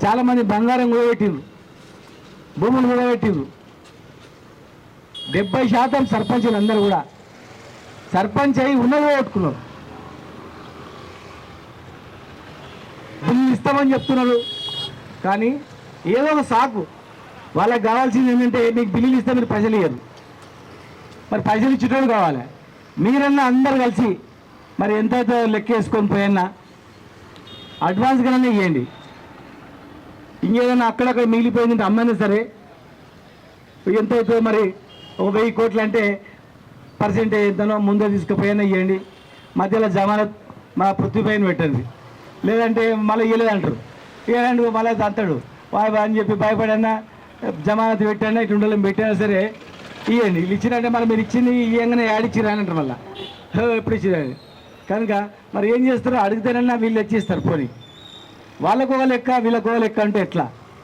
చాలామంది బంగారం కూడబెట్టిండ్రు, భూములు కూడబెట్టిండ్రు. 70% సర్పంచులు అందరూ కూడా సర్పంచ్ అయి ఉన్నది కొట్టుకున్నారు. బిల్లులు ఇస్తామని చెప్తున్నారు, కానీ ఏదో ఒక సాకు వాళ్ళకి కావాల్సింది ఏంటంటే మీకు బిల్లులు ఇస్తే మీరు పైసలు ఇయ్యరు. మరి పైసలు ఇచ్చేటోడు కావాలి. మీరన్నా అందరు కలిసి మరి ఎంతైతే లెక్క వేసుకొని పోయన్నా అడ్వాన్స్గానే ఇవ్వండి. ఇంకేదైనా అక్కడక్కడ మిగిలిపోయిందంటే అమ్మైనా సరే ఎంతైతే మరి 1000 కోట్లు అంటే పర్సెంటేజ్ ఎంతనో ముందే తీసుకుపోయినా ఇవ్వండి. మధ్యలో జమానత్ మా పృథ్వీ పైన పెట్టండి, లేదంటే మళ్ళీ ఇవ్వలేదంటారు. ఇవ్వాలంటే మళ్ళీ అంటాడు వాయి అని చెప్పి భయపడన్నా జమానత్ పెట్టానా ఇటు ఉండాలని పెట్టినా సరే ఇవ్వండి. వీళ్ళు ఇచ్చినట్టే మళ్ళీ మీరు ఇచ్చింది ఇవ్వగానే యాడిచ్చిరా అని అంటారు. మళ్ళీ ఎప్పుడు ఇచ్చిరని కనుక మరి ఏం చేస్తారో అడిగితేనన్నా వీళ్ళు ఇచ్చిస్తారు. పోనీ వాళ్ళకు ఒక లెక్క వీళ్ళకు ఒక లెక్క అంటే ఎట్లా?